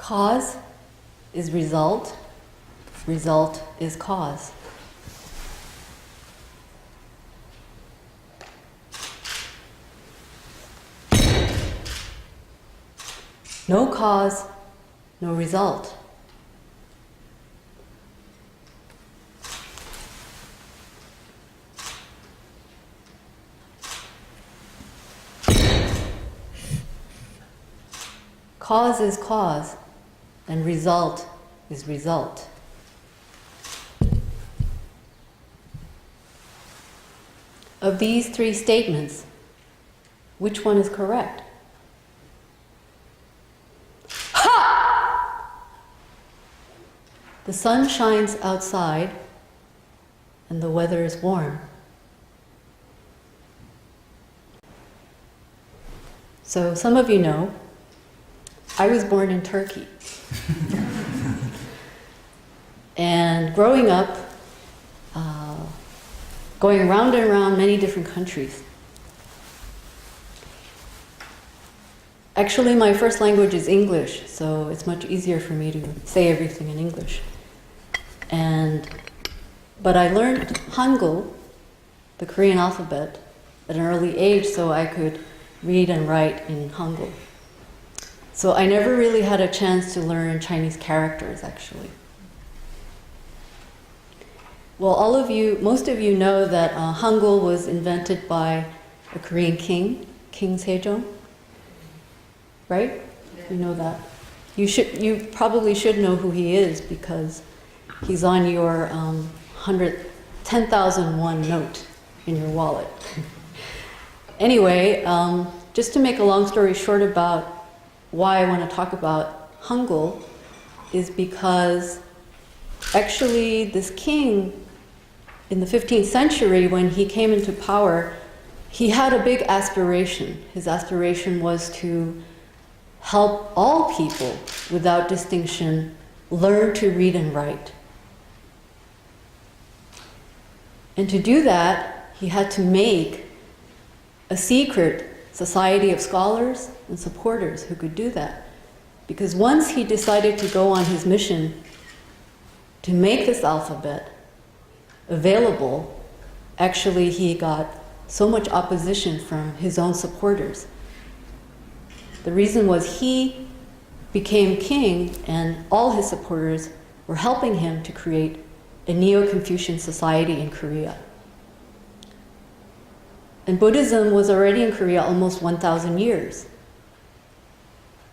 Cause is result, result is cause. No cause, no result. Cause is cause, and result is result. Of these three statements, which one is correct? Ha! The sun shines outside and the weather is warm. So some of you know, I was born in Turkey. And growing up, going around and around many different countries. Actually, my first language is English, so it's much easier for me to say everything in English. But I learned Hangul, the Korean alphabet, at an early age so I could read and write in Hangul. So I never really had a chance to learn Chinese characters, actually. Well, most of you know that Hangul was invented by a Korean king, King Sejong, right? Yeah. You know that. You probably should know who he is because he's on your 10,001 note in your wallet. Anyway, just to make a long story short about why I want to talk about Hangul is because actually this king in the 15th century, when he came into power, he had a big aspiration. His aspiration was to help all people without distinction learn to read and write. And to do that, he had to make a secret society of scholars and supporters who could do that. Because once he decided to go on his mission to make this alphabet available, actually he got so much opposition from his own supporters. The reason was he became king and all his supporters were helping him to create a Neo-Confucian society in Korea. And Buddhism was already in Korea almost 1,000 years.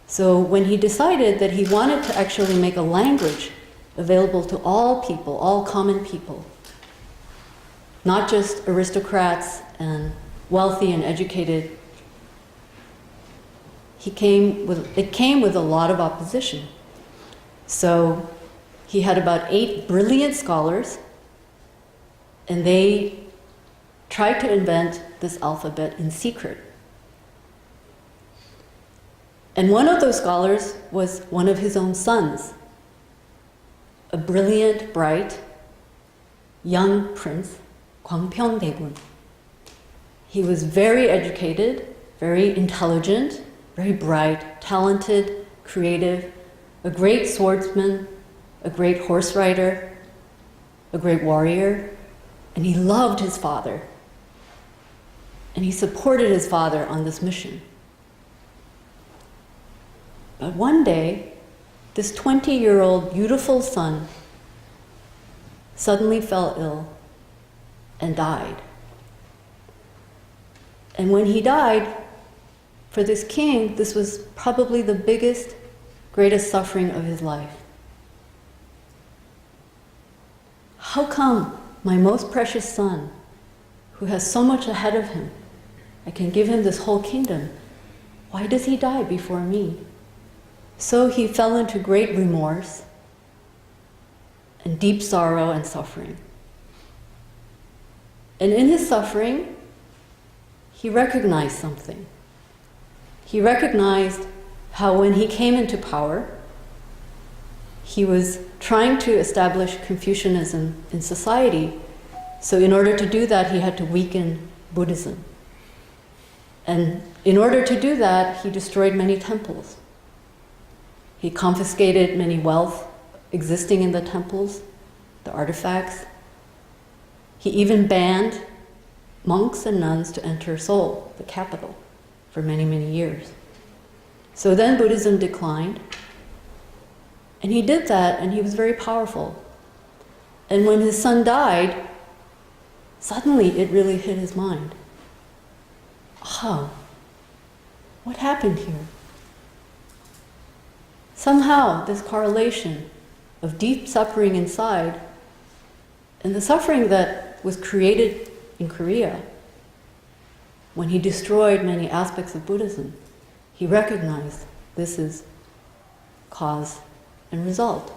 So when he decided that he wanted to actually make a language available to all people, all common people, not just aristocrats and wealthy and educated, it came with a lot of opposition. So he had about 8 brilliant scholars, and they tried to invent this alphabet in secret. And one of those scholars was one of his own sons, a brilliant, bright, young prince, Gwangpyeong-daegun. He was very educated, very intelligent, very bright, talented, creative, a great swordsman, a great horse rider, a great warrior, and he loved his father. And he supported his father on this mission. But one day, this 20-year-old beautiful son suddenly fell ill and died. And when he died, for this king, this was probably the biggest, greatest suffering of his life. How come my most precious son, who has so much ahead of him, I can give him this whole kingdom, why does he die before me? So he fell into great remorse and deep sorrow and suffering. And in his suffering, he recognized something. He recognized how when he came into power, he was trying to establish Confucianism in society. So in order to do that, he had to weaken Buddhism. And in order to do that, he destroyed many temples. He confiscated many wealth existing in the temples, the artifacts. He even banned monks and nuns to enter Seoul, the capital, for many, many years. So then Buddhism declined. And he did that, and he was very powerful. And when his son died, suddenly it really hit his mind. Oh, what happened here? Somehow, this correlation of deep suffering inside and the suffering that was created in Korea, when he destroyed many aspects of Buddhism, he recognized this is cause and result.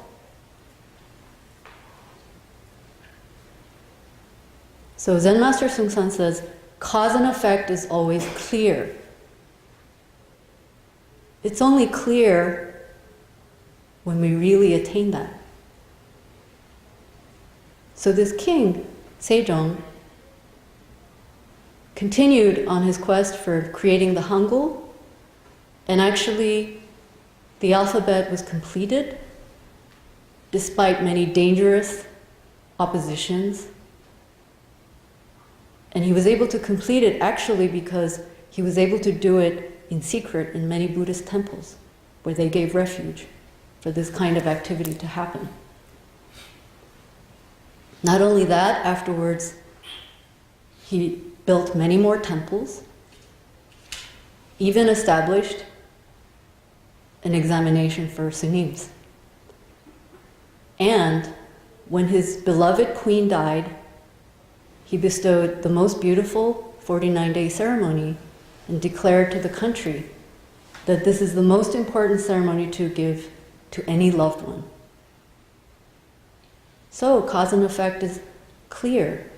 So Zen Master Seung-san says, cause and effect is always clear. It's only clear when we really attain that. So this king, Sejong, continued on his quest for creating the Hangul, and actually the alphabet was completed despite many dangerous oppositions. And he was able to complete it actually because he was able to do it in secret in many Buddhist temples where they gave refuge for this kind of activity to happen. Not only that, afterwards, he built many more temples, even established an examination for sunims. And when his beloved queen died, he bestowed the most beautiful 49-day ceremony and declared to the country that this is the most important ceremony to give to any loved one. So cause and effect is clear.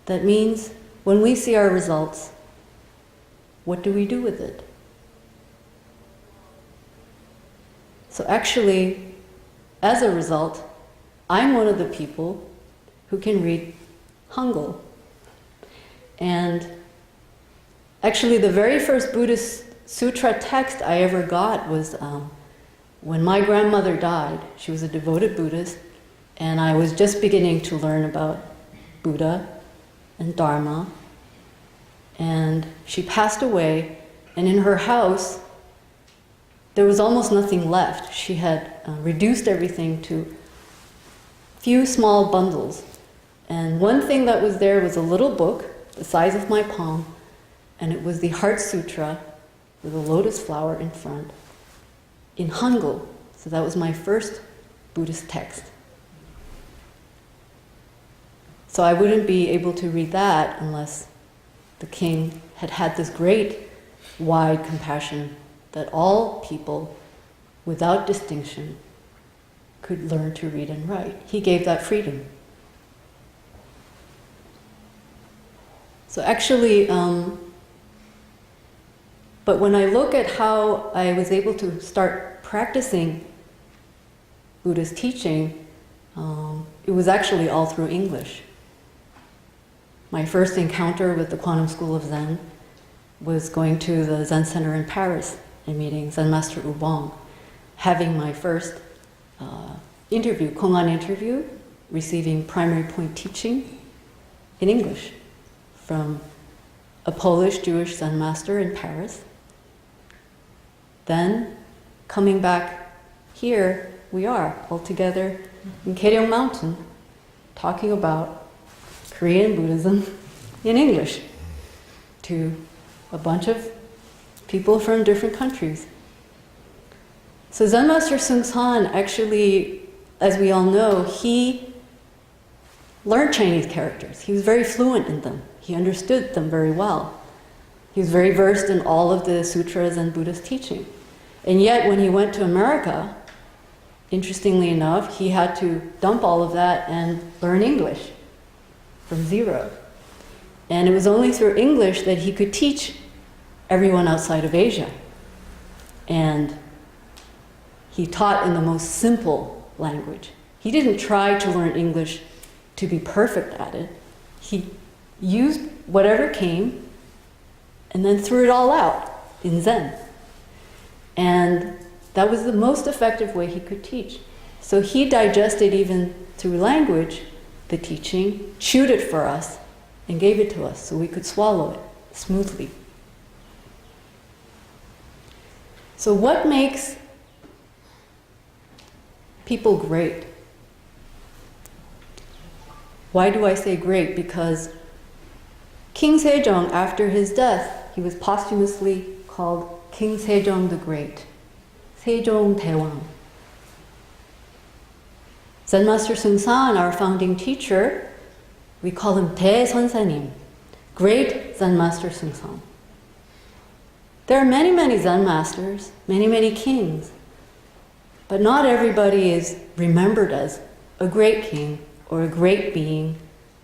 That means when we see our results, what do we do with it? So actually, as a result, I'm one of the people who can read Hangul. And actually, the very first Buddhist sutra text I ever got was when my grandmother died. She was a devoted Buddhist, and I was just beginning to learn about Buddha and Dharma. And she passed away, and in her house, there was almost nothing left. She had reduced everything to few small bundles. And one thing that was there was a little book, the size of my palm, and it was the Heart Sutra with a lotus flower in front, in Hangul. So that was my first Buddhist text. So I wouldn't be able to read that unless the king had had this great, wide compassion that all people, without distinction, could learn to read and write. He gave that freedom. So actually, but when I look at how I was able to start practicing Buddhist teaching, it was actually all through English. My first encounter with the Quantum School of Zen was going to the Zen Center in Paris and meeting Zen Master Ubong, having my first interview, Kongan interview, receiving primary point teaching in English from a Polish Jewish Zen master in Paris. Then, coming back here, we are all together in Keryong Mountain, talking about Korean Buddhism in English to a bunch of people from different countries. So Zen Master Seung-san actually, as we all know, he learned Chinese characters. He was very fluent in them. He understood them very well. He was very versed in all of the sutras and Buddhist teaching. And yet, when he went to America, interestingly enough, he had to dump all of that and learn English from zero. And it was only through English that he could teach everyone outside of Asia. And he taught in the most simple language. He didn't try to learn English to be perfect at it. He used whatever came and then threw it all out in Zen. And that was the most effective way he could teach. So he digested even through language the teaching, chewed it for us, and gave it to us so we could swallow it smoothly. So what makes people great? Why do I say great? Because King Sejong, after his death, he was posthumously called King Sejong the Great, Sejong Daewang. Zen Master Seung-san, our founding teacher, we call him Dae-Sonsanim, Great Zen Master Seung-san. There are many, many Zen masters, many, many kings, but not everybody is remembered as a great king or a great being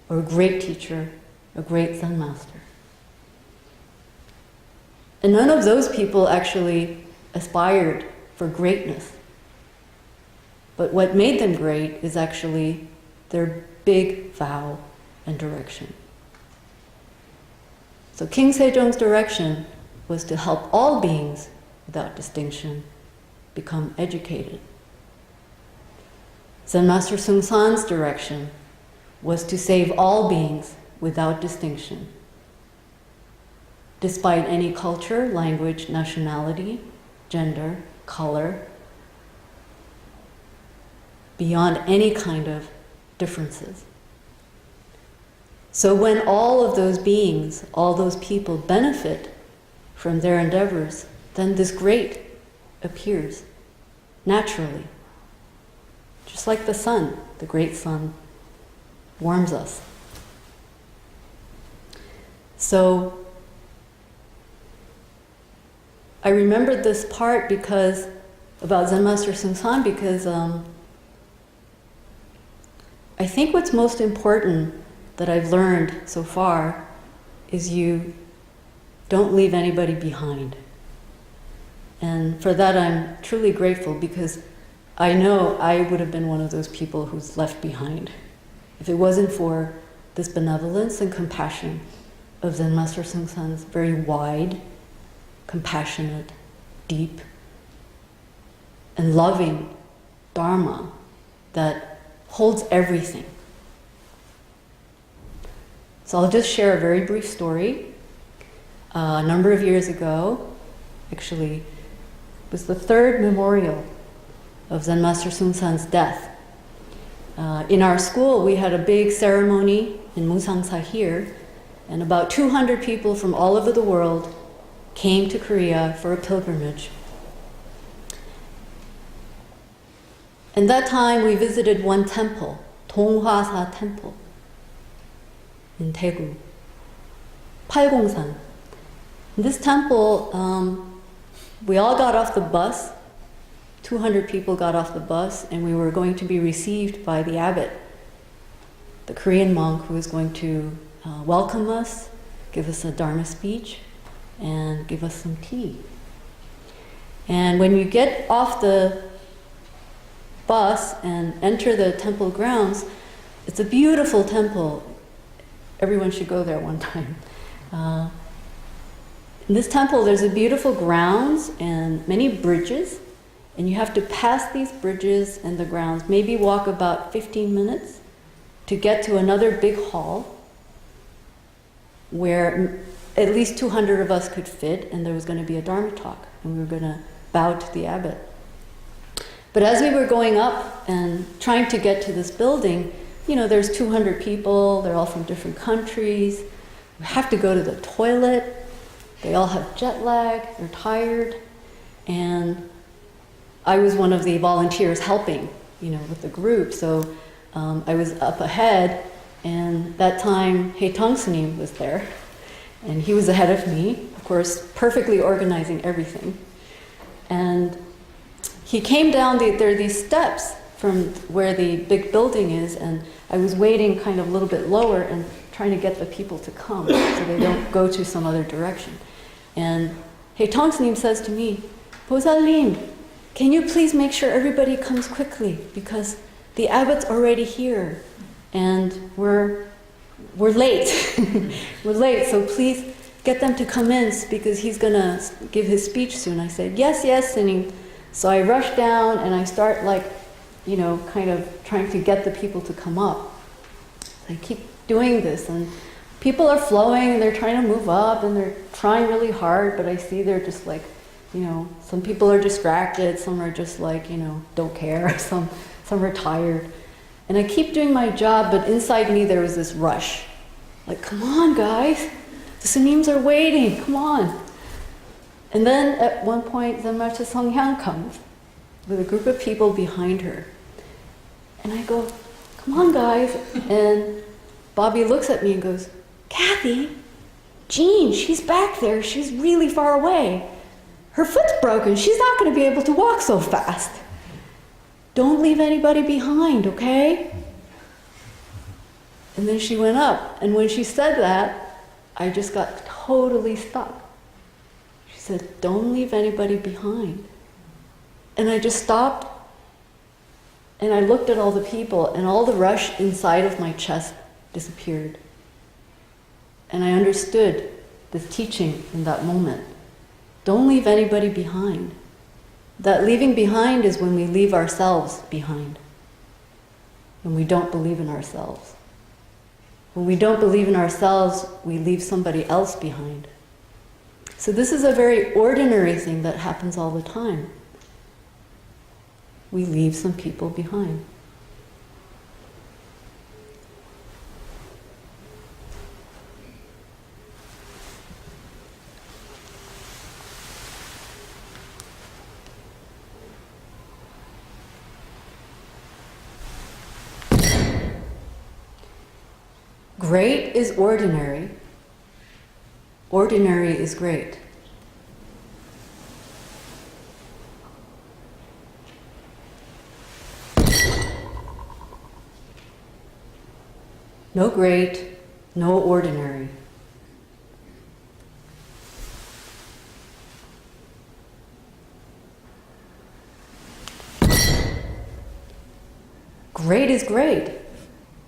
or a great teacher, a great Zen master. And none of those people actually aspired for greatness. But what made them great is actually their big vow and direction. So King Sejong's direction was to help all beings without distinction become educated. Zen Master Seung-san's direction was to save all beings without distinction, despite any culture, language, nationality, gender, color, beyond any kind of differences. So when all of those beings, all those people benefit from their endeavors, then this great appears naturally. Just like the sun, the great sun warms us. So I remembered this part about Zen Master Seung-san because I think what's most important that I've learned so far is you don't leave anybody behind. And for that I'm truly grateful because I know I would have been one of those people who's left behind if it wasn't for this benevolence and compassion of Zen Master Seung-san's very wide, compassionate, deep, and loving Dharma that holds everything. So I'll just share a very brief story. A number of years ago, actually, it was the third memorial of Zen Master Seung-san's death. In our school, we had a big ceremony in Musangsa here, and about 200 people from all over the world came to Korea for a pilgrimage. And that time we visited one temple, Donghwasa Temple in Daegu, Palgongsan. In this temple, we all got off the bus, 200 people got off the bus, and we were going to be received by the abbot, the Korean monk who was going to welcome us, give us a Dharma speech, and give us some tea. And when you get off the bus and enter the temple grounds, it's a beautiful temple. Everyone should go there one time. In this temple, there's a beautiful grounds and many bridges, and you have to pass these bridges and the grounds, maybe walk about 15 minutes to get to another big hall where at least 200 of us could fit, and there was going to be a Dharma talk, and we were going to bow to the abbot. But as we were going up and trying to get to this building, there's 200 people, they're all from different countries, we have to go to the toilet, they all have jet lag, they're tired, and I was one of the volunteers helping, with the group, so I was up ahead, and that time Hae Tong-snim was there, and he was ahead of me, of course, perfectly organizing everything. And he came down, there are these steps from where the big building is, and I was waiting kind of a little bit lower and trying to get the people to come so they don't go to some other direction. And Hae Tong-snim says to me, Bosalim, can you please make sure everybody comes quickly because the abbot's already here and we're late. We're late, so please get them to come in because he's going to give his speech soon. I said, yes, and he So I rush down and I start kind of trying to get the people to come up. I keep doing this and people are flowing and they're trying to move up and they're trying really hard, but I see they're just some people are distracted, some are just don't care, some are tired. And I keep doing my job, but inside me there was this rush. Like, come on guys, the Sunims are waiting, come on. And then at one point, Zanmacha Songhyang comes with a group of people behind her. And I go, come on guys. And Bobby looks at me and goes, Kathy, Jean, she's back there. She's really far away. Her foot's broken. She's not going to be able to walk so fast. Don't leave anybody behind, okay? And then she went up. And when she said that, I just got totally stuck. She said, don't leave anybody behind. And I just stopped and I looked at all the people and all the rush inside of my chest disappeared. And I understood the teaching in that moment. Don't leave anybody behind. That leaving behind is when we leave ourselves behind. When we don't believe in ourselves. When we don't believe in ourselves, we leave somebody else behind. So this is a very ordinary thing that happens all the time. We leave some people behind. Great is ordinary. Ordinary is great. No great, no ordinary. Great is great,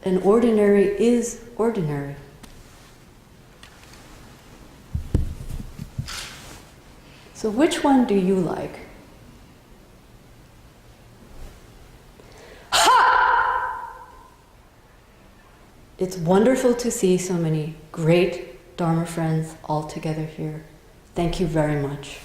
and ordinary is ordinary. So which one do you like? It's wonderful to see so many great Dharma friends all together here. Thank you very much.